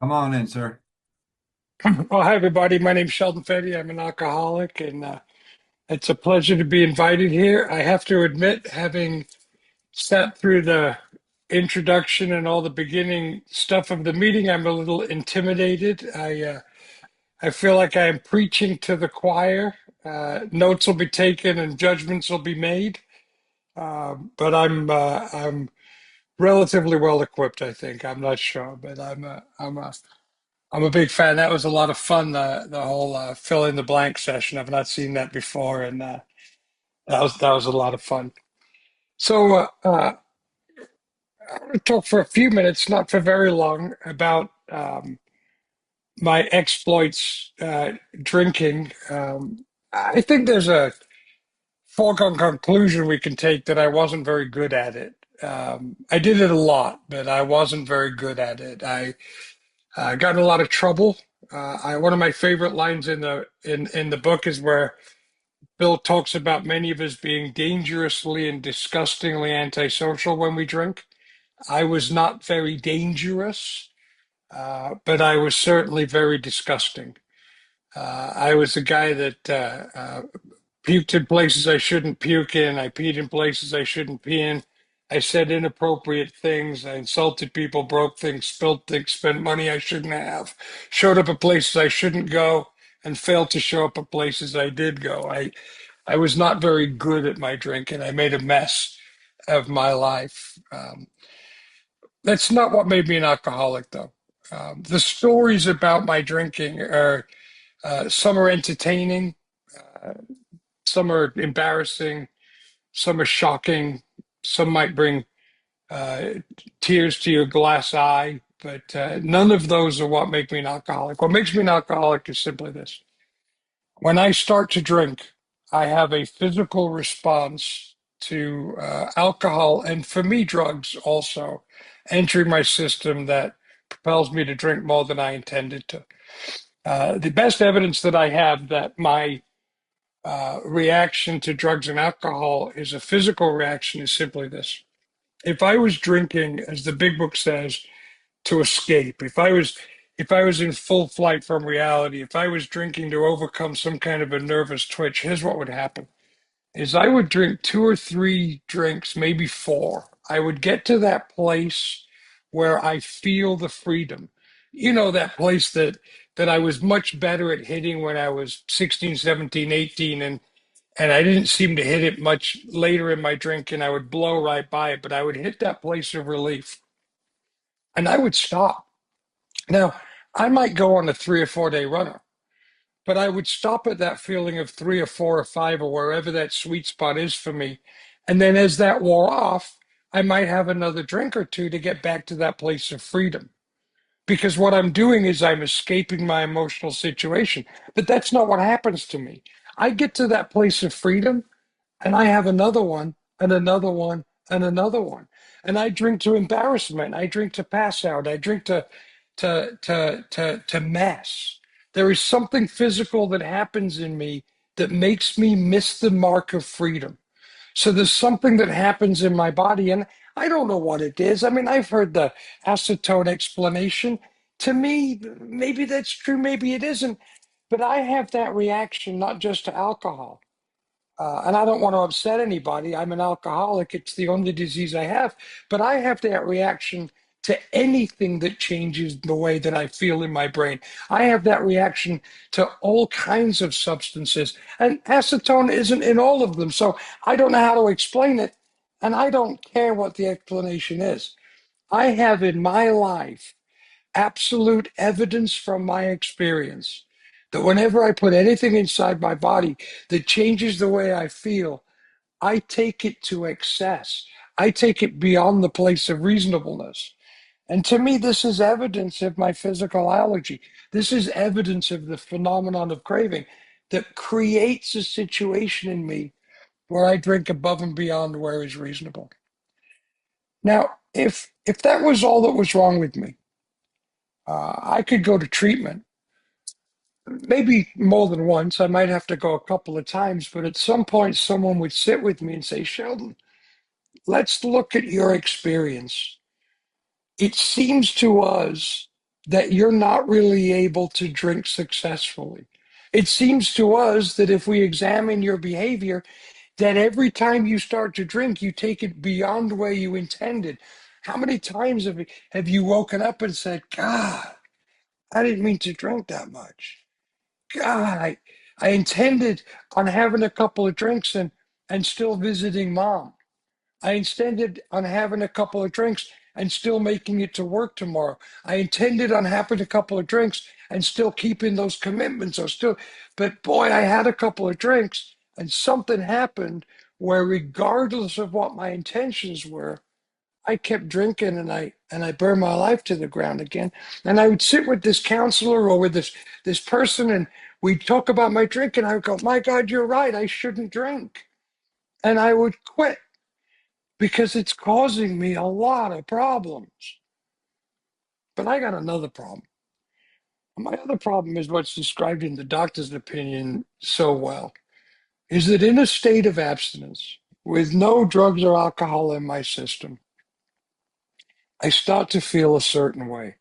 Come on in, sir. Well, hi, everybody. My name's Sheldon. I'm an alcoholic, and it's a pleasure to be invited here. I have to admit, having sat through the introduction and all the beginning stuff of the meeting, I'm a little intimidated. I feel like I am preaching to the choir. Notes will be taken and judgments will be made, but I'm relatively well equipped. I think I'm not sure, but I'm a big fan. That was a lot of fun. The whole fill in the blank session. I've not seen that before, and that was a lot of fun. So I want to talk for a few minutes, not for very long, about my exploits drinking. I think there's a foregone conclusion we can take that I wasn't very good at it. I did it a lot, but I wasn't very good at it. I got in a lot of trouble. One of my favorite lines in the book is where Bill talks about many of us being dangerously and disgustingly antisocial when we drink. I was not very dangerous, but I was certainly very disgusting. I was a guy that puked in places I shouldn't puke in. I peed in places I shouldn't pee in. I said inappropriate things. I insulted people, broke things, spilled things, spent money I shouldn't have, showed up at places I shouldn't go, and failed to show up at places I did go. I was not very good at my drinking. I made a mess of my life. That's not what made me an alcoholic, though. The stories about my drinking are some are entertaining, uh, some are embarrassing, some are shocking, some might bring uh, tears to your glass eye, but none of those are what make me an alcoholic. What makes me an alcoholic is simply this. When I start to drink, I have a physical response to alcohol and, for me, drugs also entering my system that propels me to drink more than I intended to. The best evidence that I have that my reaction to drugs and alcohol is a physical reaction is simply this. If I was drinking, as the big book says, to escape, if I was in full flight from reality, if I was drinking to overcome some kind of a nervous twitch, here's what would happen is I would drink two or three drinks, maybe four. I would get to that place where I feel the freedom. You know, that place that I was much better at hitting when I was 16, 17, 18, and I didn't seem to hit it much later in my drink, and I would blow right by it, but I would hit that place of relief and I would stop. Now, I might go on a 3 or 4 day runner, but I would stop at that feeling of three or four or five or wherever that sweet spot is for me. And then as that wore off, I might have another drink or two to get back to that place of freedom. Because what I'm doing is I'm escaping my emotional situation. But that's not what happens to me. I get to that place of freedom and I have another one and another one and another one. And I drink to embarrassment. I drink to pass out. I drink to mess. There is something physical that happens in me that makes me miss the mark of freedom. So there's something that happens in my body, and I don't know what it is. I mean, I've heard the acetone explanation. To me, maybe that's true, maybe it isn't. But I have that reaction not just to alcohol. And I don't want to upset anybody. I'm an alcoholic. It's the only disease I have. But I have that reaction to anything that changes the way that I feel in my brain. I have that reaction to all kinds of substances. And acetone isn't in all of them. So I don't know how to explain it. And I don't care what the explanation is. I have in my life absolute evidence from my experience that whenever I put anything inside my body that changes the way I feel, I take it to excess. I take it beyond the place of reasonableness. And to me, this is evidence of my physical allergy. This is evidence of the phenomenon of craving that creates a situation in me where I drink above and beyond where is reasonable. Now, if that was all that was wrong with me, I could go to treatment maybe more than once. I might have to go a couple of times, but at some point, someone would sit with me and say, Sheldon, let's look at your experience. It seems to us that you're not really able to drink successfully. It seems to us that if we examine your behavior, that every time you start to drink, you take it beyond where you intended. How many times have you woken up and said, God, I didn't mean to drink that much. God, I intended on having a couple of drinks and still visiting mom. I intended on having a couple of drinks and still making it to work tomorrow. I intended on having a couple of drinks and still keeping those commitments or still, but boy, I had a couple of drinks and something happened where regardless of what my intentions were, I kept drinking and I burned my life to the ground again. And I would sit with this counselor or with this person and we'd talk about my drinking. I would go, my God, you're right. I shouldn't drink. And I would quit because it's causing me a lot of problems. But I got another problem. My other problem is what's described in the doctor's opinion so well, is that in a state of abstinence, with no drugs or alcohol in my system, I start to feel a certain way.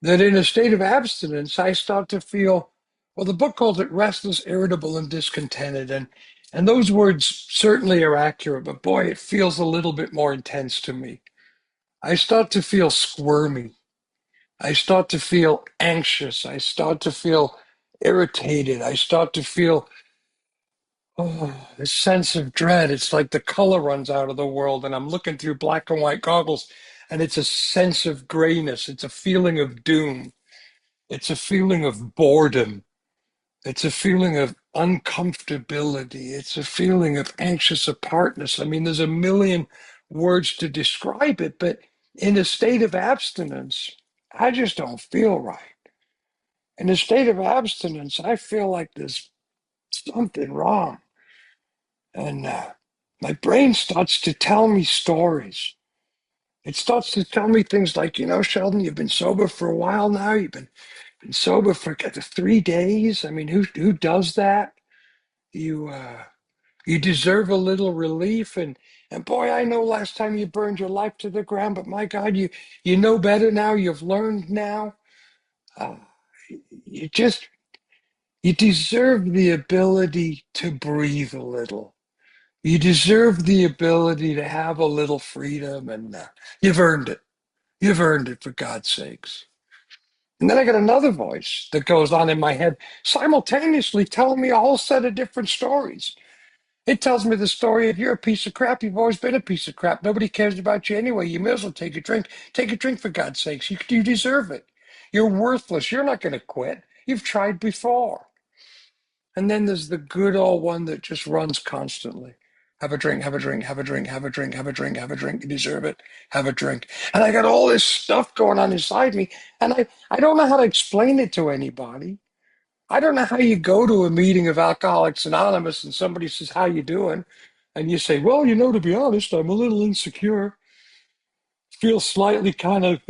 That in a state of abstinence, I start to feel, well, the book calls it restless, irritable, and discontented. And those words certainly are accurate, but boy, it feels a little bit more intense to me. I start to feel squirmy. I start to feel anxious. I start to feel irritated. I start to feel this sense of dread. It's like the color runs out of the world, and I'm looking through black and white goggles, and it's a sense of grayness. It's a feeling of doom. It's a feeling of boredom. It's a feeling of uncomfortability. It's a feeling of anxious apartness. I mean, there's a million words to describe it, but in a state of abstinence, I just don't feel right. In a state of abstinence, I feel like there's something wrong. And my brain starts to tell me stories. It starts to tell me things like, Sheldon, you've been sober for a while now. You've been sober for 3 days. I mean, who does that? You you deserve a little relief. And boy, I know last time you burned your life to the ground, but my God, you know better now. You've learned now. Uh, you just you deserve the ability to breathe a little. You deserve the ability to have a little freedom, and you've earned it. You've earned it, for God's sakes. And then I got another voice that goes on in my head, simultaneously telling me a whole set of different stories. It tells me the story of you're a piece of crap. You've always been a piece of crap. Nobody cares about you anyway. You may as well take a drink. Take a drink, for God's sakes. You deserve it. You're worthless. You're not going to quit. You've tried before. And then there's the good old one that just runs constantly. Have a drink, have a drink, have a drink, have a drink, have a drink, have a drink. You deserve it. Have a drink. And I got all this stuff going on inside me. And I don't know how to explain it to anybody. I don't know how you go to a meeting of Alcoholics Anonymous and somebody says, how you doing? And you say, well, to be honest, I'm a little insecure, feel slightly kind of,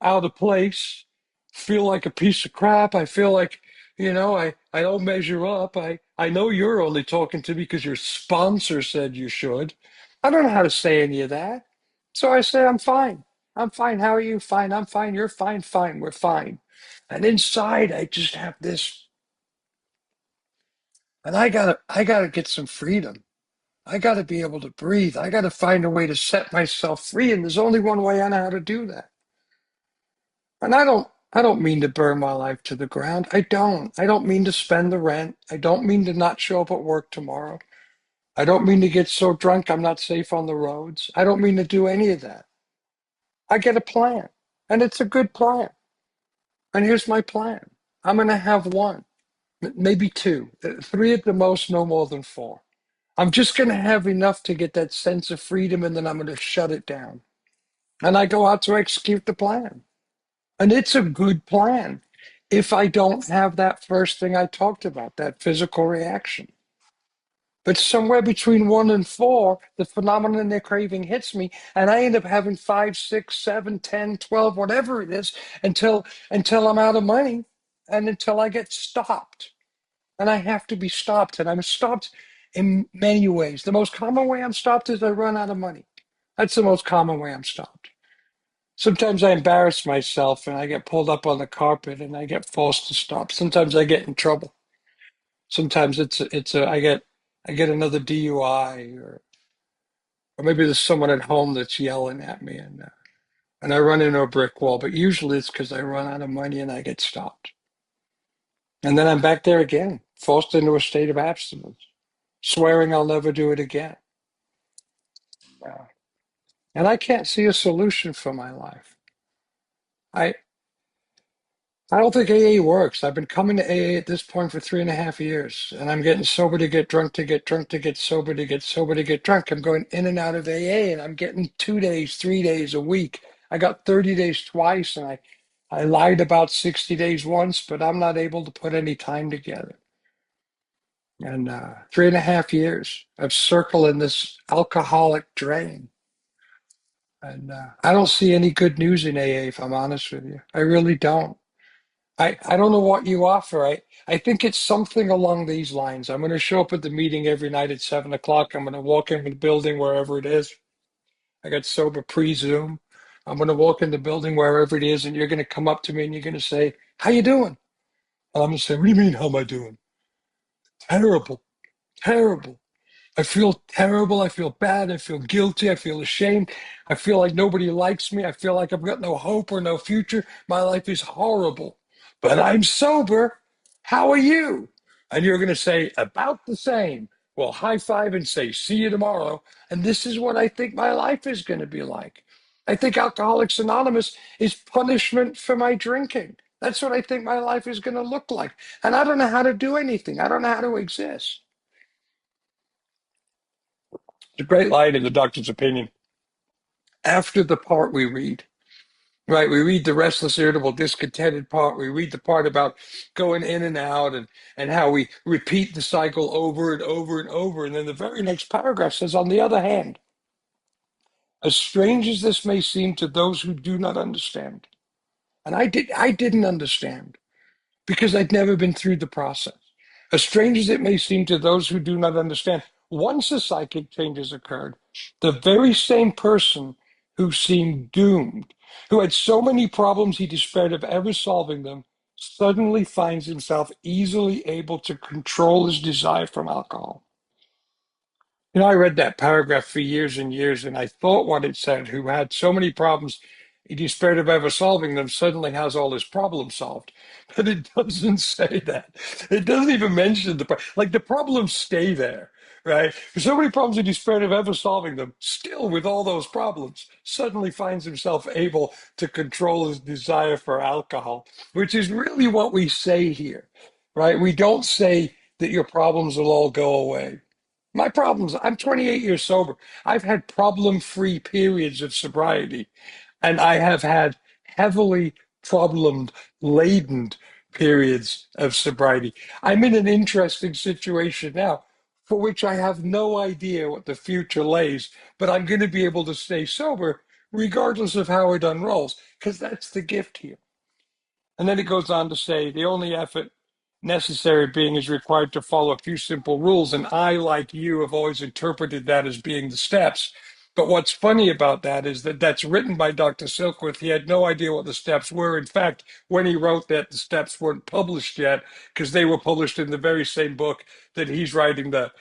out of place, feel like a piece of crap. I feel like, I don't measure up. I know you're only talking to me because your sponsor said you should. I don't know how to say any of that. So I say, I'm fine. I'm fine. How are you? Fine. I'm fine. You're fine. Fine. We're fine. And inside, I just have this, and I gotta get some freedom. I gotta be able to breathe. I gotta find a way to set myself free. And there's only one way I know how to do that. And I don't mean to burn my life to the ground. I don't. I don't mean to spend the rent. I don't mean to not show up at work tomorrow. I don't mean to get so drunk I'm not safe on the roads. I don't mean to do any of that. I get a plan, and it's a good plan. And here's my plan. I'm going to have one, maybe two, three at the most, no more than four. I'm just going to have enough to get that sense of freedom, and then I'm going to shut it down. And I go out to execute the plan. And it's a good plan if I don't have that first thing I talked about, that physical reaction. But somewhere between one and four, the phenomenon they're craving hits me, and I end up having five, six, seven, 10, 12, whatever it is, until I'm out of money and until I get stopped. And I have to be stopped. And I'm stopped in many ways. The most common way I'm stopped is I run out of money. That's the most common way I'm stopped. Sometimes I embarrass myself and I get pulled up on the carpet and I get forced to stop. Sometimes I get in trouble. Sometimes I get another DUI or maybe there's someone at home that's yelling at me and I run into a brick wall. But usually it's because I run out of money and I get stopped. And then I'm back there again, forced into a state of abstinence, swearing I'll never do it again. Uh, and I can't see a solution for my life. I I don't think AA works. I've been coming to AA at this point for 3.5 years, and I'm getting sober to get drunk to get drunk to get sober to get sober to get drunk. I'm going in and out of AA, and I'm getting 2 days, 3 days a week. I got 30 days twice, and I lied about 60 days once, but I'm not able to put any time together. And 3.5 years of circling this alcoholic drain. And I don't see any good news in AA, if I'm honest with you. I really don't. I don't know what you offer. I think it's something along these lines. I'm going to show up at the meeting every night at 7 o'clock. I'm going to walk in the building wherever it is. I got sober pre-Zoom. I'm going to walk in the building wherever it is, and you're going to come up to me and you're going to say, "How you doing?" And I'm going to say, "What do you mean, how am I doing?" Terrible, terrible. I feel terrible. I feel bad. I feel guilty. I feel ashamed. I feel like nobody likes me. I feel like I've got no hope or no future. My life is horrible, but I'm sober. How are you? And you're going to say, about the same. Well, high five and say, see you tomorrow. And this is what I think my life is going to be like. I think Alcoholics Anonymous is punishment for my drinking. That's what I think my life is going to look like. And I don't know how to do anything. I don't know how to exist. It's a great line in the doctor's opinion. After the part we read, right? We read the restless, irritable, discontented part. We read the part about going in and out and how we repeat the cycle over and over and over. And then the very next paragraph says, on the other hand, as strange as this may seem to those who do not understand, and I didn't understand because I'd never been through the process. As strange as it may seem to those who do not understand, once a psychic change has occurred, the very same person who seemed doomed, who had so many problems he despaired of ever solving them, suddenly finds himself easily able to control his desire from alcohol. You know, I read that paragraph for years and years, and I thought what it said, who had so many problems he despaired of ever solving them, suddenly has all his problems solved. But it doesn't say that. It doesn't even mention like the problems stay there, right? There's so many problems he despaired of ever solving them, still with all those problems, suddenly finds himself able to control his desire for alcohol, which is really what we say here, right? We don't say that your problems will all go away. My problems, I'm 28 years sober. I've had problem-free periods of sobriety, and I have had heavily problem-laden periods of sobriety. I'm in an interesting situation now for which I have no idea what the future lays, but I'm going to be able to stay sober regardless of how it unrolls, because that's the gift here. And then it goes on to say the only effort necessary being is required to follow a few simple rules. And I, like you, have always interpreted that as being the steps. But what's funny about that is that that's written by Dr. Silkworth. He had no idea what the steps were. In fact, when he wrote that, the steps weren't published yet because they were published in the very same book that he's writing the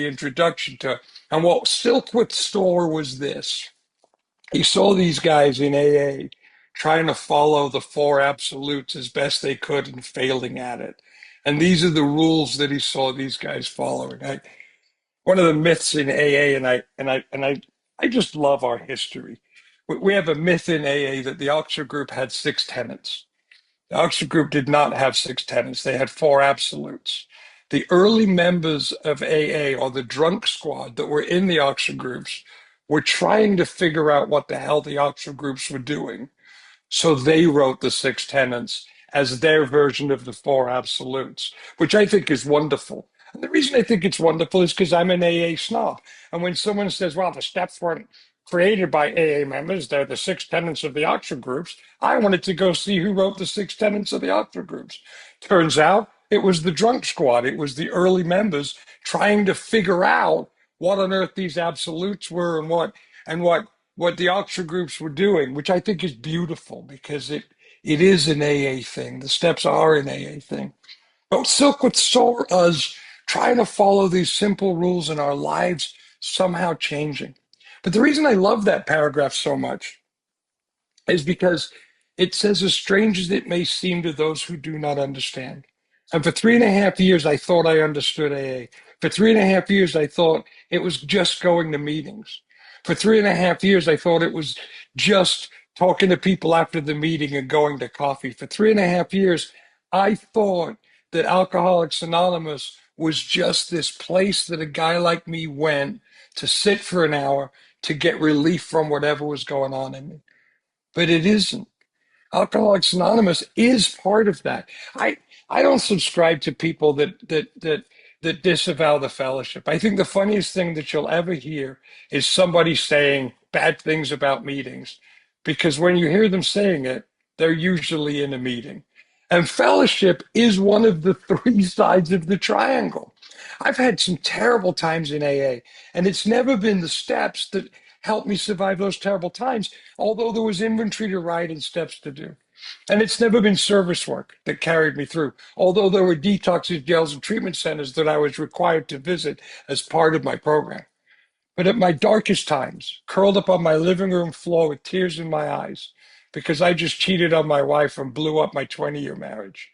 introduction to. And what Silkworth saw was this. He saw these guys in AA trying to follow the four absolutes as best they could and failing at it. And these are the rules that he saw these guys following. One of the myths in AA, I just love our history. We have a myth in AA that the Oxford Group had six tenets. The Oxford Group did not have six tenets. They had four absolutes. The early members of AA, or the drunk squad that were in the Oxford Groups, were trying to figure out what the hell the Oxford Groups were doing. So they wrote the six tenets as their version of the four absolutes, which I think is wonderful. And the reason I think it's wonderful is because I'm an AA snob. And when someone says, well, the steps weren't created by AA members, they're the six tenets of the Oxford Groups, I wanted to go see who wrote the six tenets of the Oxford Groups. Turns out it was the drunk squad. It was the early members trying to figure out what on earth these absolutes were and what what the Oxford groups were doing, which I think is beautiful because it is an AA thing. The steps are an AA thing. But Silk with Soul is trying to follow these simple rules in our lives somehow changing. But the reason I love that paragraph so much is because it says, as strange as it may seem to those who do not understand. And for 3.5 years, I thought I understood AA. For 3.5 years, I thought it was just going to meetings. For 3.5 years, I thought it was just talking to people after the meeting and going to coffee. For 3.5 years, I thought that Alcoholics Anonymous was just this place that a guy like me went to sit for an hour to get relief from whatever was going on in me. But it isn't. Alcoholics Anonymous is part of that. I I don't subscribe to people that disavow the fellowship. I think the funniest thing that you'll ever hear is somebody saying bad things about meetings, because when you hear them saying it, they're usually in a meeting. And fellowship is one of the three sides of the triangle. I've had some terrible times in AA, and it's never been the steps that helped me survive those terrible times, although there was inventory to write and steps to do. And it's never been service work that carried me through, although there were detoxes, jails, and treatment centers that I was required to visit as part of my program. But at my darkest times, curled up on my living room floor with tears in my eyes, because I just cheated on my wife and blew up my 20-year marriage,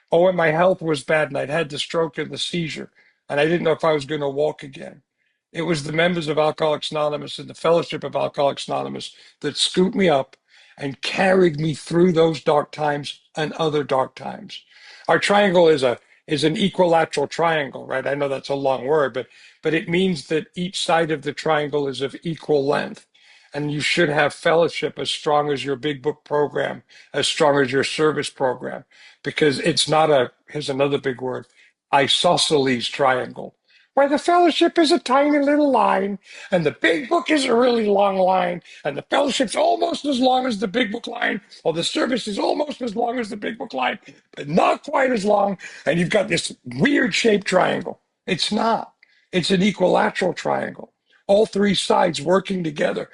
or when my health was bad and I'd had the stroke and the seizure, and I didn't know if I was going to walk again. It was the members of Alcoholics Anonymous and the Fellowship of Alcoholics Anonymous that scooped me up and carried me through those dark times and other dark times. Our triangle is an equilateral triangle, right? I know that's a long word, but it means that each side of the triangle is of equal length. And you should have fellowship as strong as your big book program, as strong as your service program, because it's not a, here's another big word, isosceles triangle, where the fellowship is a tiny little line and the big book is a really long line and the fellowship's almost as long as the big book line, or the service is almost as long as the big book line, but not quite as long. And you've got this weird shaped triangle. It's not. It's an equilateral triangle. All three sides working together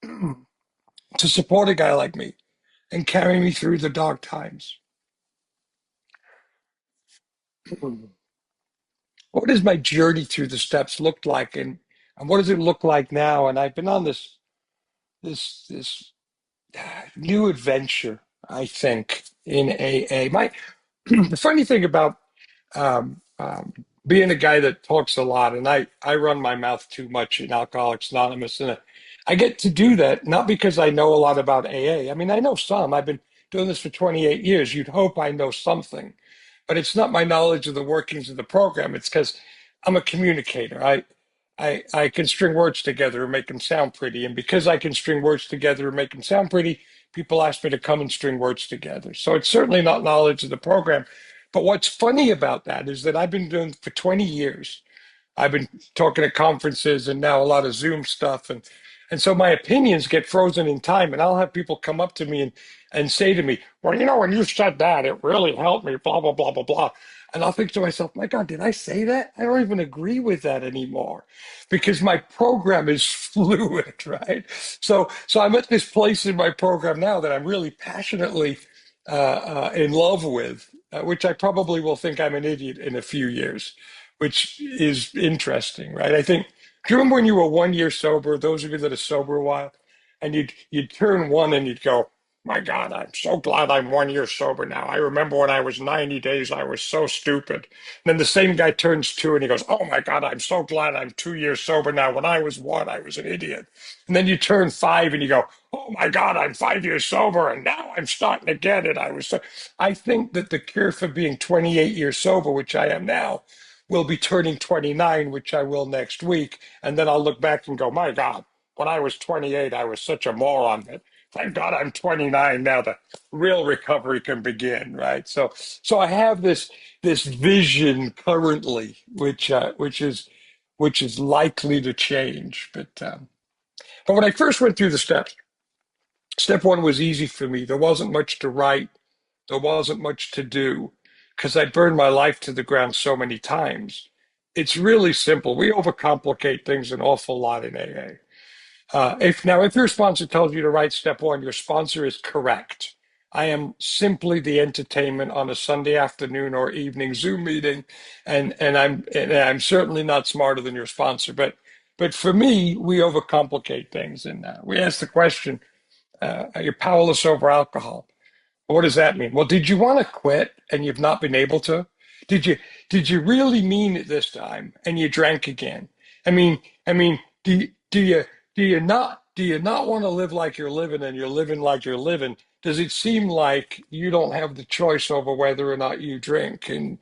to support a guy like me and carry me through the dark times. What does my journey through the steps look like, and what does it look like now? And I've been on this new adventure, I think, in AA. My the funny thing about um, um, being a guy that talks a lot, and I run my mouth too much in Alcoholics Anonymous, and I get to do that not because I know a lot about AA. I mean, I know some. I've been doing this for 28 years. You'd hope I know something, but it's not my knowledge of the workings of the program. It's because I'm a communicator. I can string words together and make them sound pretty, and because I can string words together and make them sound pretty, people ask me to come and string words together. So it's certainly not knowledge of the program. But what's funny about that is that I've been doing for 20 years. I've been talking at conferences and now a lot of Zoom stuff, and so my opinions get frozen in time, and I'll have people come up to me and say to me, "Well, when you said that, it really helped me." Blah blah blah blah blah. And I'll think to myself, "My God, did I say that? I don't even agree with that anymore, because my program is fluid, right?" So I'm at this place in my program now that I'm really passionately in love with, which I probably will think I'm an idiot in a few years, which is interesting, right? I think, do you remember when you were 1 year sober, those of you that are sober a while, and you'd turn one and you'd go, "My God, I'm so glad I'm 1 year sober now. I remember when I was 90 days, I was so stupid." And then the same guy turns two and he goes, "Oh my God, I'm so glad I'm 2 years sober now. When I was one, I was an idiot." And then you turn five and you go, "Oh my God, I'm 5 years sober and now I'm starting to get it. I was so." I think that the cure for being 28 years sober, which I am now, will be turning 29, which I will next week. And then I'll look back and go, "My God, when I was 28, I was such a moron. But thank God I'm 29 now. The real recovery can begin." Right. So I have this vision currently, which is likely to change. But when I first went through the steps, step one was easy for me. There wasn't much to write. There wasn't much to do because I burned my life to the ground so many times. It's really simple. We overcomplicate things an awful lot in AA. If your sponsor tells you to write step one, your sponsor is correct. I am simply the entertainment on a Sunday afternoon or evening Zoom meeting, and I'm certainly not smarter than your sponsor. But for me, we overcomplicate things, and we ask the question: Are you powerless over alcohol? What does that mean? Well, did you want to quit and you've not been able to? Did you did you really mean it this time and you drank again? I mean, do you not want to live like you're living and you're living like you're living? Does it seem like you don't have the choice over whether or not you drink? And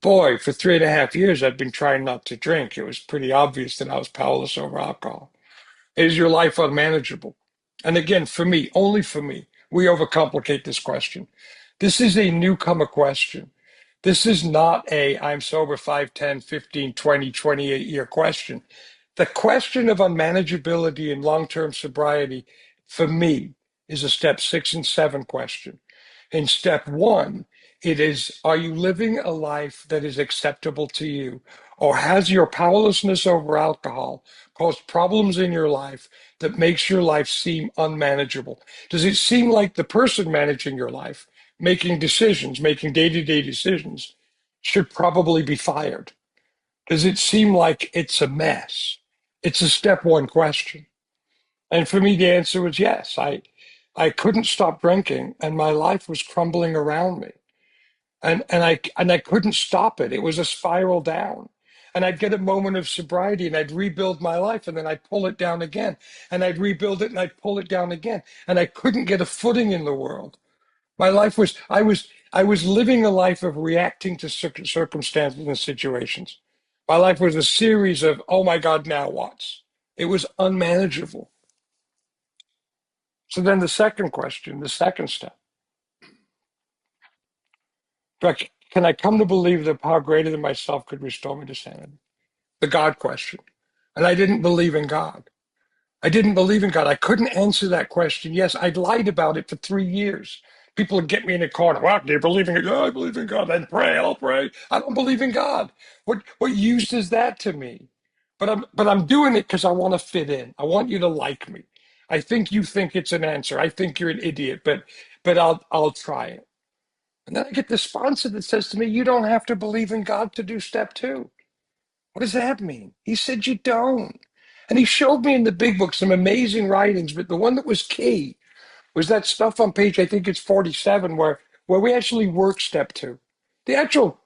boy, for 3.5 years, I've been trying not to drink. It was pretty obvious that I was powerless over alcohol. Is your life unmanageable? And again, for me, only for me, we overcomplicate this question. This is a newcomer question. This is not a I'm sober 5, 10, 15, 20, 28-year question. The question of unmanageability and long-term sobriety, for me, is a step 6 and 7 question. In step one, it is, are you living a life that is acceptable to you? Or has your powerlessness over alcohol caused problems in your life that makes your life seem unmanageable? Does it seem like the person managing your life, making decisions, making day-to-day decisions, should probably be fired? Does it seem like it's a mess? It's a step one question. And for me, the answer was yes. I couldn't stop drinking and my life was crumbling around me. And I couldn't stop it. It was a spiral down. And I'd get a moment of sobriety and I'd rebuild my life and then I'd pull it down again. And I'd rebuild it and I'd pull it down again. And I couldn't get a footing in the world. My life was, I was living a life of reacting to circumstances and situations. My life was a series of, oh my God, now what? It was unmanageable. So then the second question, the second step, can I come to believe that power greater than myself could restore me to sanity? The God question. And I didn't believe in God. I didn't believe in God. I couldn't answer that question. Yes, I'd lied about it for 3 years. People would get me in a corner. Well, do you believe in God? Oh, I believe in God. Then pray, I'll pray. I don't believe in God. What use is that to me? But I'm doing it because I want to fit in. I want you to like me. I think you think it's an answer. I think you're an idiot, but I'll try it. And then I get the sponsor that says to me, you don't have to believe in God to do step two. What does that mean? He said, you don't. And he showed me in the big book some amazing writings, but the one that was key was that stuff on page, I think it's 47, where we actually work step two. The actual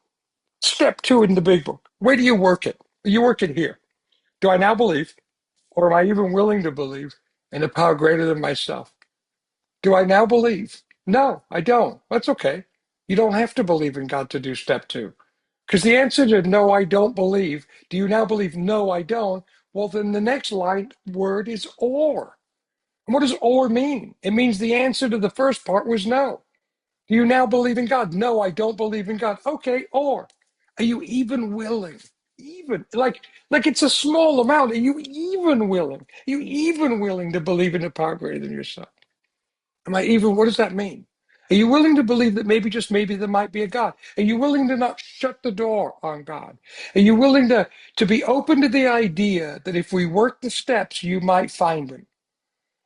step two in the big book. Where do you work it? You work it here. Do I now believe, or am I even willing to believe in a power greater than myself? Do I now believe? No, I don't. That's okay. You don't have to believe in God to do step two. Because the answer to no, I don't believe, do you now believe? No, I don't. Well, then the next line word is or. And what does or mean? It means the answer to the first part was no. Do you now believe in God? No, I don't believe in God. Okay, or are you even willing? Even like it's a small amount. Are you even willing? Are you even willing to believe in a power greater than yourself? Am I even, what does that mean? Are you willing to believe that maybe, just maybe, there might be a God? Are you willing to not shut the door on God? Are you willing to be open to the idea that if we work the steps, you might find him?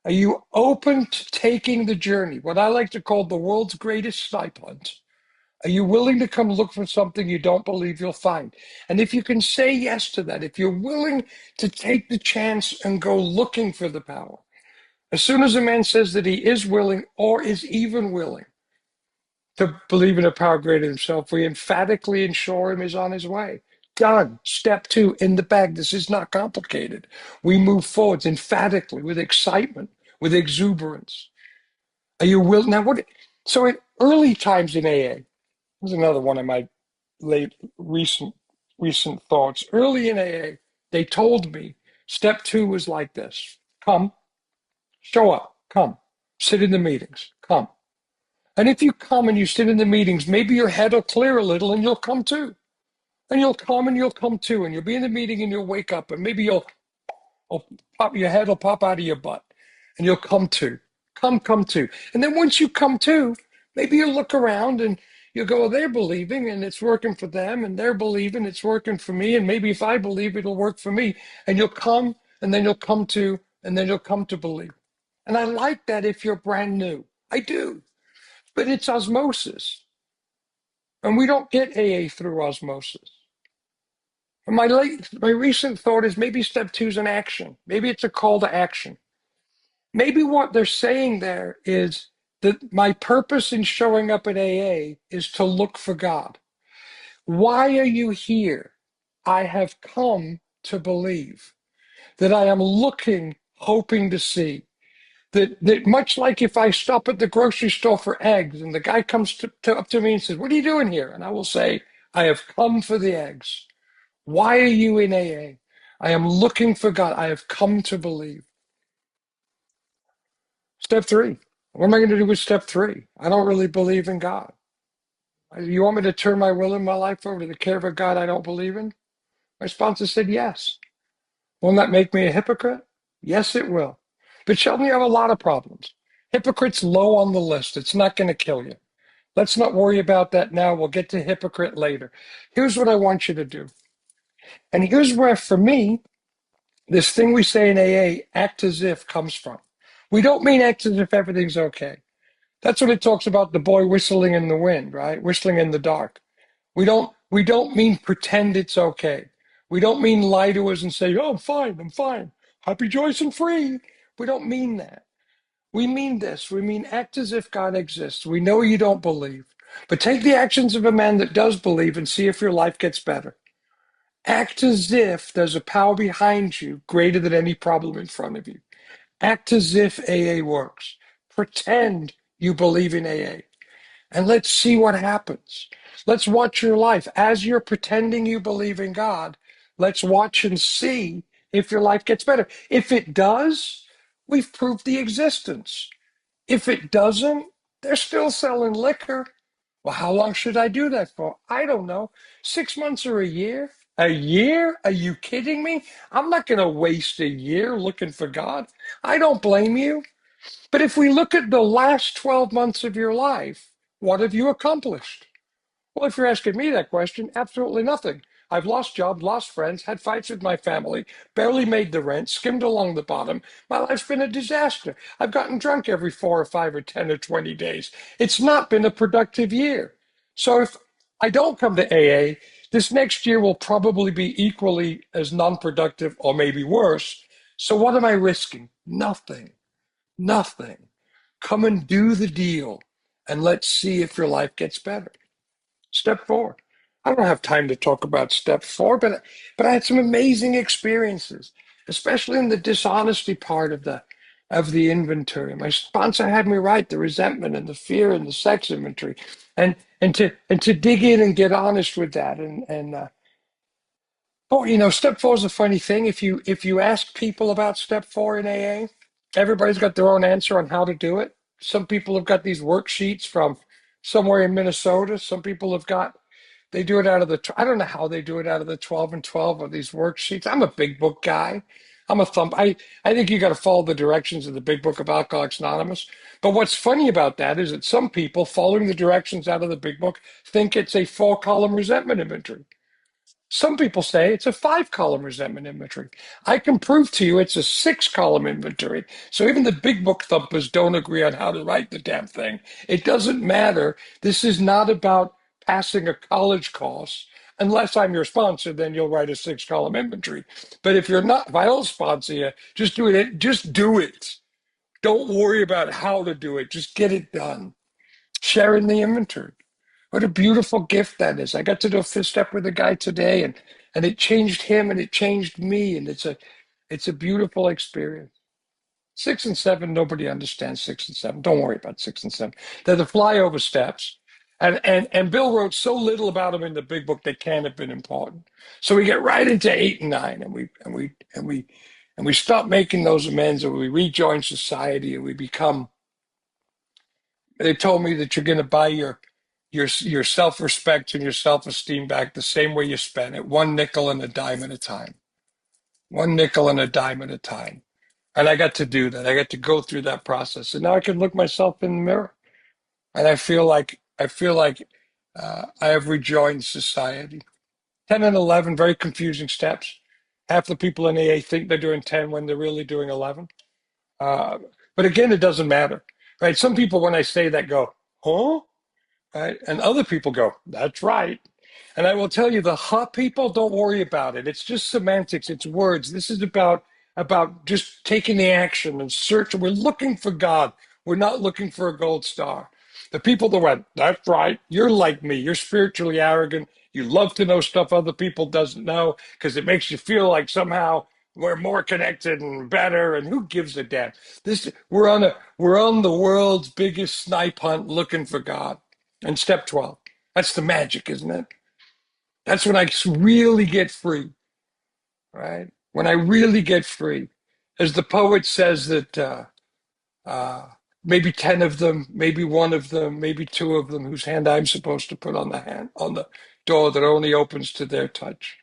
Are you open to taking the journey, what I like to call the world's greatest snipe hunt? Are you willing to come look for something you don't believe you'll find? And if you can say yes to that, if you're willing to take the chance and go looking for the power, as soon as a man says that he is willing or is even willing to believe in a power greater than himself, we emphatically ensure him is on his way. Done. Step two in the bag. This is not complicated. We move forwards emphatically with excitement, with exuberance. Are you willing? Now, what? So, in early times in AA, here's another one of my late recent thoughts. Early in AA, they told me step two was like this: come, show up, come, sit in the meetings, come. And if you come and you sit in the meetings, maybe your head will clear a little and you'll come too. And you'll come and you'll come too. And you'll be in the meeting and you'll wake up and maybe you'll pop, your head will pop out of your butt and you'll come to. Come to. And then once you come to, maybe you'll look around and you'll go, well, they're believing and it's working for them, and they're believing it's working for me. And maybe if I believe, it'll work for me. And you'll come and then you'll come to and then you'll come to believe. And I like that if you're brand new. I do. But it's osmosis. And we don't get AA through osmosis. And my recent thought is maybe step two is an action. Maybe it's a call to action. Maybe what they're saying there is that my purpose in showing up at AA is to look for God. Why are you here? I have come to believe that I am looking, hoping to see. That much like if I stop at the grocery store for eggs and the guy comes up to me and says, "What are you doing here?" And I will say, "I have come for the eggs." Why are you in AA? I am looking for God. I have come to believe. Step three. What am I going to do with step three? I don't really believe in God. You want me to turn my will and my life over to the care of a God I don't believe in? My sponsor said yes. Will that make me a hypocrite? Yes, it will. But Sheldon, you have a lot of problems. Hypocrite's low on the list. It's not going to kill you. Let's not worry about that now. We'll get to hypocrite later. Here's what I want you to do. And here's where, for me, this thing we say in AA, act as if, comes from. We don't mean act as if everything's okay. That's what it talks about the boy whistling in the wind, right? Whistling in the dark. We don't mean pretend it's okay. We don't mean lie to us and say, "Oh, I'm fine. Happy, joyous, and free." We don't mean that. We mean this. We mean act as if God exists. We know you don't believe, but take the actions of a man that does believe and see if your life gets better. Act as if there's a power behind you greater than any problem in front of you. Act as if AA works. Pretend you believe in AA. And let's see what happens. Let's watch your life. As you're pretending you believe in God, let's watch and see if your life gets better. If it does, we've proved the existence. If it doesn't, they're still selling liquor. Well, how long should I do that for? I don't know. 6 months or a year? A year? Are you kidding me? I'm not going to waste a year looking for God. I don't blame you. But if we look at the last 12 months of your life, what have you accomplished? Well, if you're asking me that question, absolutely nothing. I've lost jobs, lost friends, had fights with my family, barely made the rent, skimmed along the bottom. My life's been a disaster. I've gotten drunk every 4 or 5 or 10 or 20 days. It's not been a productive year. So if I don't come to AA, this next year will probably be equally as non-productive or maybe worse. So what am I risking? Nothing. Nothing. Come and do the deal, and let's see if your life gets better. Step four. I don't have time to talk about step four, but I had some amazing experiences, especially in the dishonesty part of the inventory. My sponsor had me write the resentment and the fear and the sex inventory, and to dig in and get honest with that. Step four is a funny thing. If you ask people about step four in AA, everybody's got their own answer on how to do it. Some people have got these worksheets from somewhere in Minnesota. Some people have got they do it out of I don't know how they do it out of the 12 and 12 of these worksheets. I'm a big book guy. I'm a thumb. I think you got to follow the directions of the big book of Alcoholics Anonymous. But what's funny about that is that some people following the directions out of the big book think it's a 4-column resentment inventory. Some people say it's a 5-column resentment inventory. I can prove to you it's a 6-column inventory. So even the big book thumpers don't agree on how to write the damn thing. It doesn't matter. This is not about passing a college course. Unless I'm your sponsor, then you'll write a 6-column inventory. But if you're not, if I don't sponsor you, just do it. Just do it. Don't worry about how to do it. Just get it done. Sharing the inventory. What a beautiful gift that is. I got to do a fifth step with a guy today, and it changed him and it changed me, and it's a beautiful experience. 6 and 7, nobody understands 6 and 7. Don't worry about 6 and 7. They're the flyover steps. And Bill wrote so little about them in the big book they can't have been important. So we get right into 8 and 9, and we stop making those amends, and we rejoin society, and we become. They told me that you're going to buy your self-respect and your self-esteem back the same way you spent it, one nickel and a dime at a time. One nickel and a dime at a time. And I got to do that. I got to go through that process. And now I can look myself in the mirror. And I feel like I have rejoined society. 10 and 11, very confusing steps. Half the people in AA think they're doing 10 when they're really doing 11. Uh, but again, it doesn't matter, right? Some people, when I say that, go, huh? Right? And other people go, that's right. And I will tell you, the hot people, don't worry about it. It's just semantics. It's words. This is about just taking the action and search. We're looking for God. We're not looking for a gold star. The people that went, that's right. You're like me. You're spiritually arrogant. You love to know stuff other people doesn't know because it makes you feel like somehow we're more connected and better. And who gives a damn? We're on the world's biggest snipe hunt looking for God. And step 12. That's the magic, isn't it? That's when I really get free, right? When I really get free. As the poet says that uh, maybe 10 of them, maybe one of them, maybe two of them, whose hand I'm supposed to put on the hand on the door that only opens to their touch.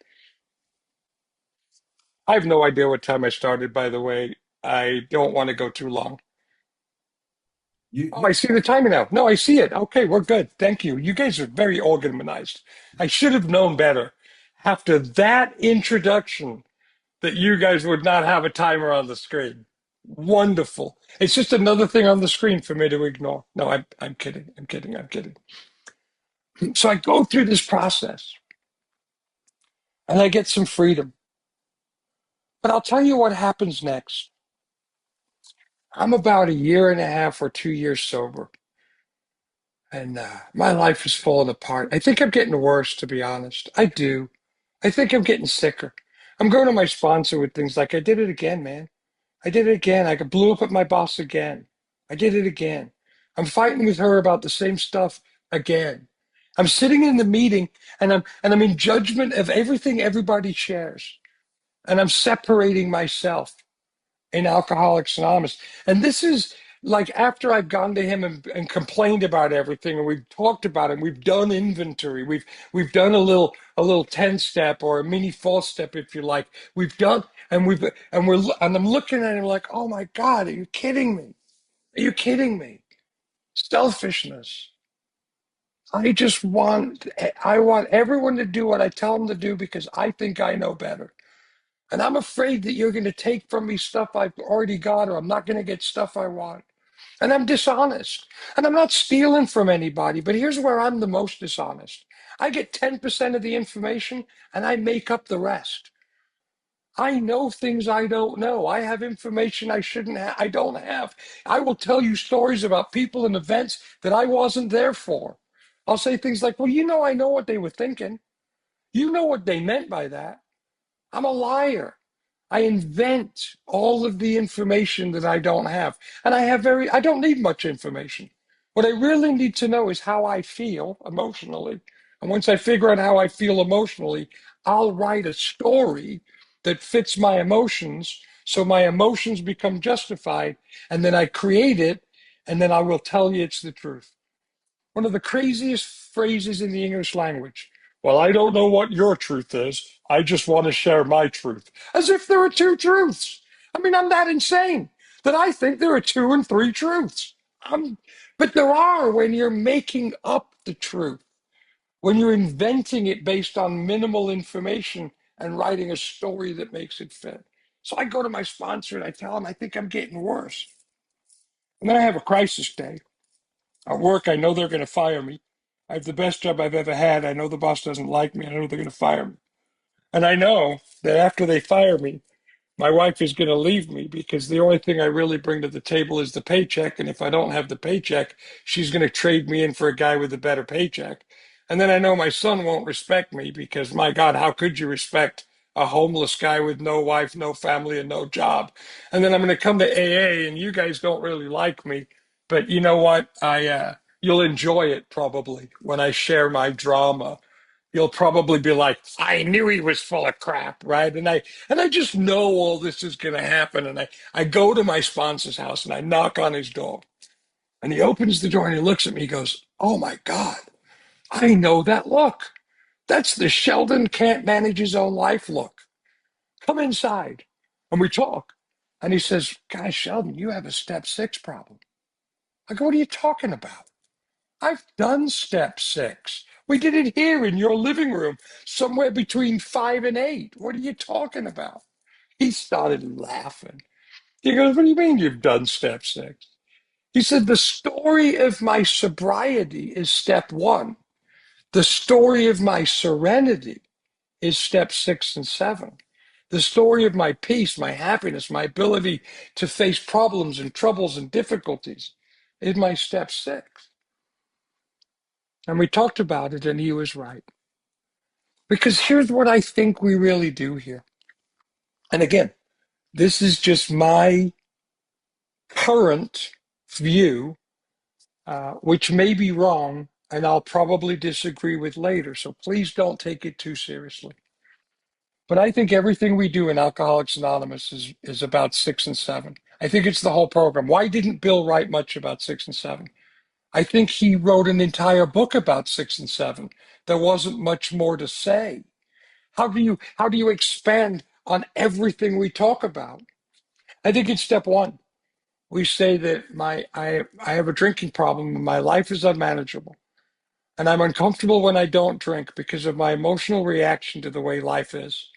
I have no idea what time I started, by the way. I don't want to go too long. You, Oh, you I see the timer now. No, I see it. Okay, we're good. Thank you. You guys are very organized. I should have known better after that introduction that you guys would not have a timer on the screen. Wonderful. It's just another thing on the screen for me to ignore. No, I'm kidding. I'm kidding. I'm kidding. So I go through this process and I get some freedom. But I'll tell you what happens next. I'm about a year and a half or 2 years sober, and my life is falling apart. I think I'm getting worse, to be honest. I do. I think I'm getting sicker. I'm going to my sponsor with things like, I did it again, man. I did it again. I blew up at my boss again. I did it again. I'm fighting with her about the same stuff again. I'm sitting in the meeting and I'm in judgment of everything everybody shares. And I'm separating myself in Alcoholics Anonymous. And this is like after I've gone to him and complained about everything, and we've talked about it, we've done inventory, we've done a little 10 step or a mini 4 step, if you like. We've done and I'm looking at him like, oh my God, are you kidding me? Are you kidding me? Selfishness. I want everyone to do what I tell them to do because I think I know better. And I'm afraid that you're going to take from me stuff I've already got, or I'm not going to get stuff I want. And I'm dishonest. And I'm not stealing from anybody, but here's where I'm the most dishonest. I get 10% of the information and I make up the rest. I know things I don't know. I have information I don't have. I will tell you stories about people and events that I wasn't there for. I'll say things like, well, I know what they were thinking. You know what they meant by that. I'm a liar. I invent all of the information that I don't have. And I don't need much information. What I really need to know is how I feel emotionally. And once I figure out how I feel emotionally, I'll write a story that fits my emotions. So my emotions become justified. And then I create it. And then I will tell you it's the truth. One of the craziest phrases in the English language. Well, I don't know what your truth is. I just want to share my truth. As if there are two truths. I mean, I'm that insane that I think there are two and three truths. But there are when you're making up the truth, when you're inventing it based on minimal information and writing a story that makes it fit. So I go to my sponsor and I tell him I think I'm getting worse. And then I have a crisis day. At work, I know they're going to fire me. I have the best job I've ever had. I know the boss doesn't like me. I know they're going to fire me. And I know that after they fire me, my wife is going to leave me because the only thing I really bring to the table is the paycheck. And if I don't have the paycheck, she's going to trade me in for a guy with a better paycheck. And then I know my son won't respect me because, my God, how could you respect a homeless guy with no wife, no family, and no job? And then I'm going to come to AA, and you guys don't really like me. But you know what? You'll enjoy it probably when I share my drama. You'll probably be like, I knew he was full of crap, right? And I just know all this is going to happen. And I go to my sponsor's house and I knock on his door. And he opens the door and he looks at me. He goes, oh my God, I know that look. That's the Sheldon can't manage his own life look. Come inside. And we talk. And he says, Guys, Sheldon, you have a step 6 problem. I go, what are you talking about? I've done step 6. We did it here in your living room, somewhere between 5 and 8. What are you talking about? He started laughing. He goes, what do you mean you've done step six? He said, the story of my sobriety is step one. The story of my serenity is step 6 and 7. The story of my peace, my happiness, my ability to face problems and troubles and difficulties is my step 6. And we talked about it, and he was right. Because here's what I think we really do here. And again, this is just my current view, which may be wrong, and I'll probably disagree with later. So please don't take it too seriously. But I think everything we do in Alcoholics Anonymous is about 6 and 7. I think it's the whole program. Why didn't Bill write much about 6 and 7? I think he wrote an entire book about 6 and 7. There wasn't much more to say. How do you expand on everything we talk about? I think it's step one. We say that I have a drinking problem and my life is unmanageable. And I'm uncomfortable when I don't drink because of my emotional reaction to the way life is.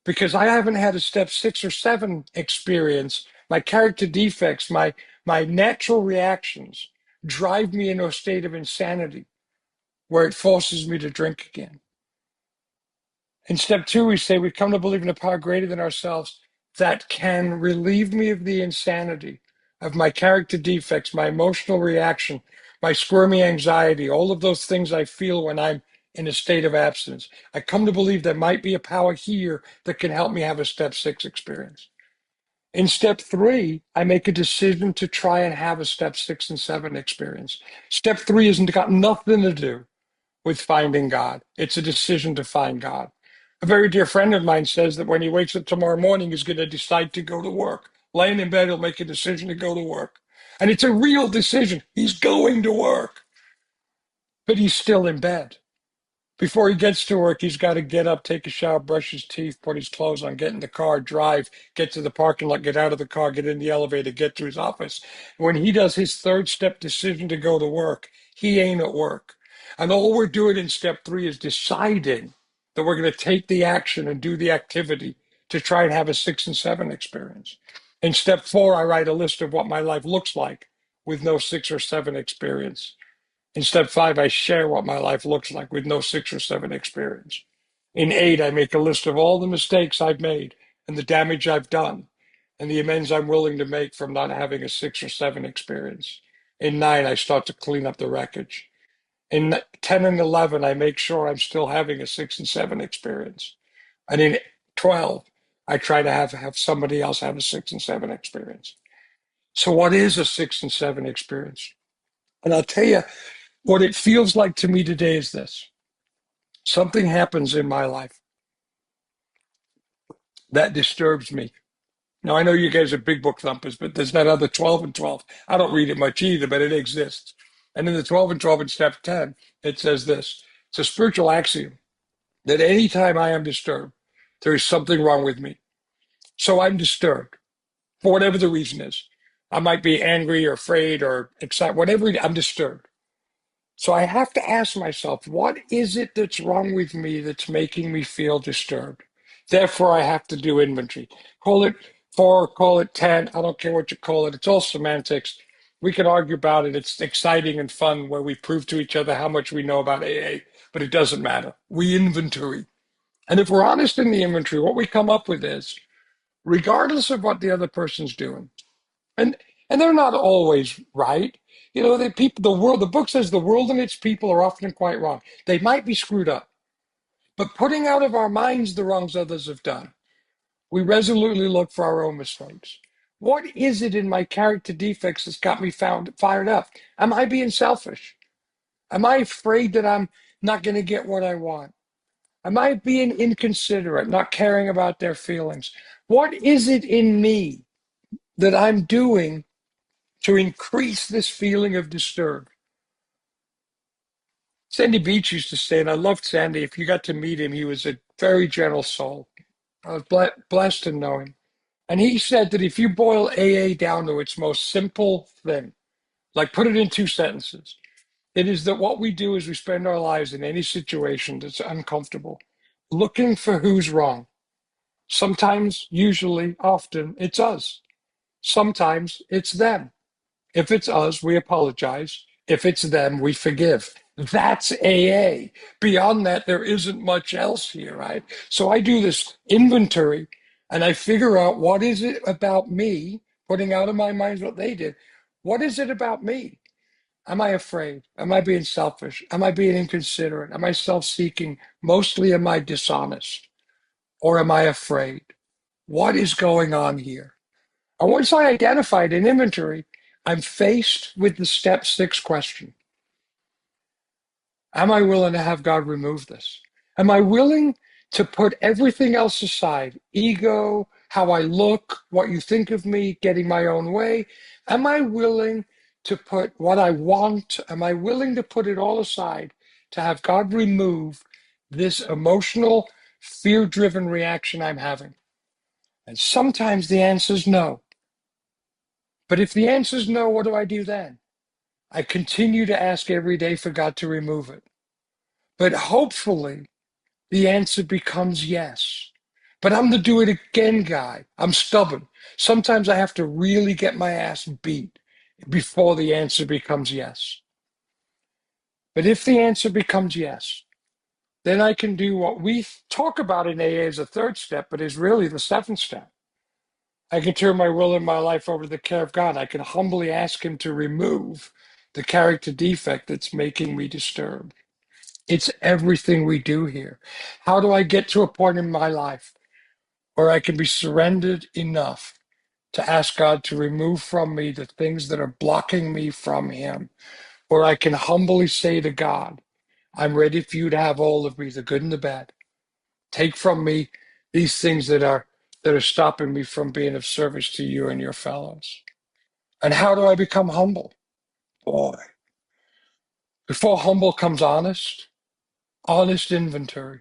Because I haven't had a step 6 or 7 experience. My character defects, my natural reactions drive me into a state of insanity where it forces me to drink again. In step 2, we say we come to believe in a power greater than ourselves that can relieve me of the insanity of my character defects, my emotional reaction, my squirmy anxiety, all of those things I feel when I'm in a state of abstinence. I come to believe there might be a power here that can help me have a step 6 experience. In step 3, I make a decision to try and have a step 6 and 7 experience. Step 3 hasn't got nothing to do with finding God. It's a decision to find God. A very dear friend of mine says that when he wakes up tomorrow morning, he's going to decide to go to work. Laying in bed, he'll make a decision to go to work. And it's a real decision. He's going to work, but he's still in bed. Before he gets to work, he's got to get up, take a shower, brush his teeth, put his clothes on, get in the car, drive, get to the parking lot, get out of the car, get in the elevator, get to his office. When he does his third step decision to go to work, he ain't at work. And all we're doing in step 3 is deciding that we're going to take the action and do the activity to try and have a 6 and 7 experience. In step 4, I write a list of what my life looks like with no 6 or 7 experience. In step 5, I share what my life looks like with no 6 or 7 experience. In 8, I make a list of all the mistakes I've made and the damage I've done and the amends I'm willing to make from not having a 6 or 7 experience. In 9, I start to clean up the wreckage. In 10 and 11, I make sure I'm still having a 6 and 7 experience. And in 12, I try to have somebody else have a 6 and 7 experience. So what is a 6 and 7 experience? And I'll tell you, what it feels like to me today is this. Something happens in my life that disturbs me. Now, I know you guys are big book thumpers, but there's that other 12 and 12. I don't read it much either, but it exists. And in the 12 and 12 in step 10, it says this. It's a spiritual axiom that anytime I am disturbed, there is something wrong with me. So I'm disturbed for whatever the reason is. I might be angry or afraid or excited, whatever, I'm disturbed. So I have to ask myself, what is it that's wrong with me that's making me feel disturbed? Therefore, I have to do inventory. Call it 4, call it 10. I don't care what you call it. It's all semantics. We can argue about it. It's exciting and fun where we prove to each other how much we know about AA, but it doesn't matter. We inventory. And if we're honest in the inventory, what we come up with is, regardless of what the other person's doing, and and they're not always right. You know, the book says the world and its people are often quite wrong. They might be screwed up, but putting out of our minds the wrongs others have done, we resolutely look for our own mistakes. What is it in my character defects that's got me fired up? Am I being selfish? Am I afraid that I'm not going to get what I want? Am I being inconsiderate, not caring about their feelings? What is it in me that I'm doing to increase this feeling of disturbed? Sandy Beach used to say, and I loved Sandy. If you got to meet him, he was a very gentle soul. I was blessed to know him. And he said that if you boil AA down to its most simple thing, like put it in 2 sentences, It is that what we do is we spend our lives in any situation that's uncomfortable, looking for who's wrong. Sometimes, usually, often, it's us. Sometimes it's them. If it's us, we apologize. If it's them, we forgive. That's AA. Beyond that, there isn't much else here, right? So I do this inventory and I figure out what is it about me, putting out of my mind what they did. What is it about me? Am I afraid? Am I being selfish? Am I being inconsiderate? Am I self-seeking? Mostly, am I dishonest? Or am I afraid? What is going on here? And once I identified an inventory, I'm faced with the step 6 question. Am I willing to have God remove this? Am I willing to put everything else aside? Ego, how I look, what you think of me, getting my own way. Am I willing to put what I want? Am I willing to put it all aside to have God remove this emotional, fear-driven reaction I'm having? And sometimes the answer is no. But if the answer is no, what do I do then? I continue to ask every day for God to remove it. But hopefully the answer becomes yes. But I'm the do it again guy. I'm stubborn. Sometimes I have to really get my ass beat before the answer becomes yes. But if the answer becomes yes, then I can do what we talk about in AA as a third step, but is really the seventh step. I can turn my will and my life over to the care of God. I can humbly ask Him to remove the character defect that's making me disturbed. It's everything we do here. How do I get to a point in my life where I can be surrendered enough to ask God to remove from me the things that are blocking me from Him? Where I can humbly say to God, I'm ready for you to have all of me, the good and the bad. Take from me these things that are stopping me from being of service to you and your fellows. And how do I become humble? Boy, before humble comes honest inventory,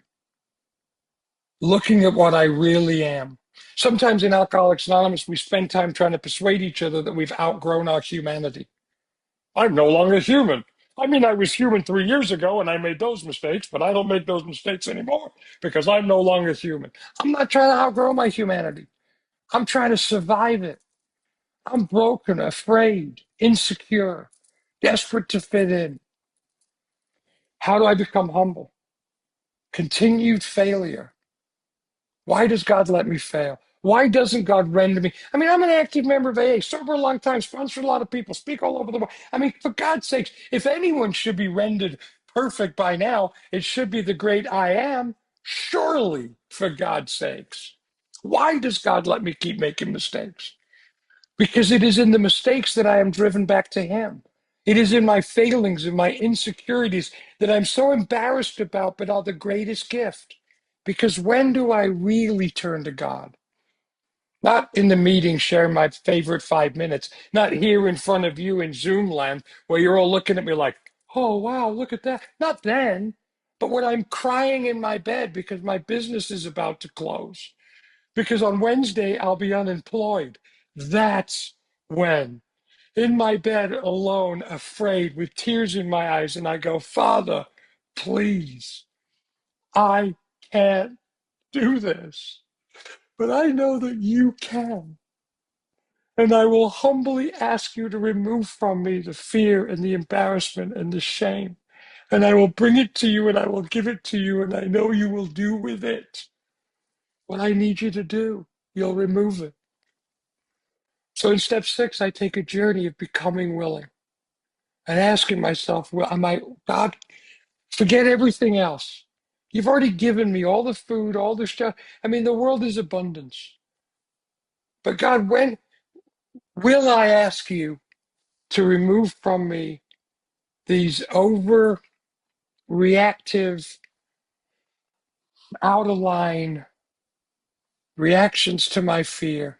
looking at what I really am. Sometimes in Alcoholics Anonymous, we spend time trying to persuade each other that we've outgrown our humanity. I'm no longer human. I mean, I was human 3 years ago and I made those mistakes, but I don't make those mistakes anymore because I'm no longer human. I'm not trying to outgrow my humanity. I'm trying to survive it. I'm broken, afraid, insecure, desperate to fit in. How do I become humble? Continued failure. Why does God let me fail? Why doesn't God render me? I mean, I'm an active member of AA, sober a long time, sponsored a lot of people, speak all over the world. I mean, for God's sakes, if anyone should be rendered perfect by now, it should be the great I am. Surely, for God's sakes. Why does God let me keep making mistakes? Because it is in the mistakes that I am driven back to Him. It is in my failings and my insecurities that I'm so embarrassed about, but are the greatest gift. Because when do I really turn to God? Not in the meeting sharing my favorite 5 minutes, not here in front of you in Zoom land where you're all looking at me like, oh, wow, look at that. Not then, but when I'm crying in my bed because my business is about to close because on Wednesday I'll be unemployed. That's when, in my bed alone, afraid, with tears in my eyes, and I go, Father, please, I can't do this, but I know that you can. And I will humbly ask you to remove from me the fear and the embarrassment and the shame. And I will bring it to you and I will give it to you, and I know you will do with it what I need you to do. You'll remove it. So in step 6, I take a journey of becoming willing and asking myself, well, am I, God, forget everything else. You've already given me all the food, all the stuff. I mean, the world is abundance. But God, when will I ask you to remove from me these overreactive, out of line reactions to my fear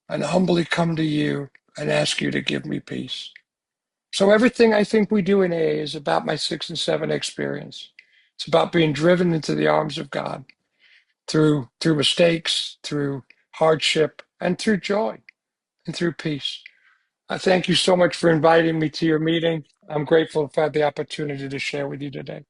and humbly come to you and ask you to give me peace? So everything I think we do in AA is about my 6 and 7 experience. It's about being driven into the arms of God through mistakes, through hardship, and through joy, and through peace. I thank you so much for inviting me to your meeting. I'm grateful for the opportunity to share with you today.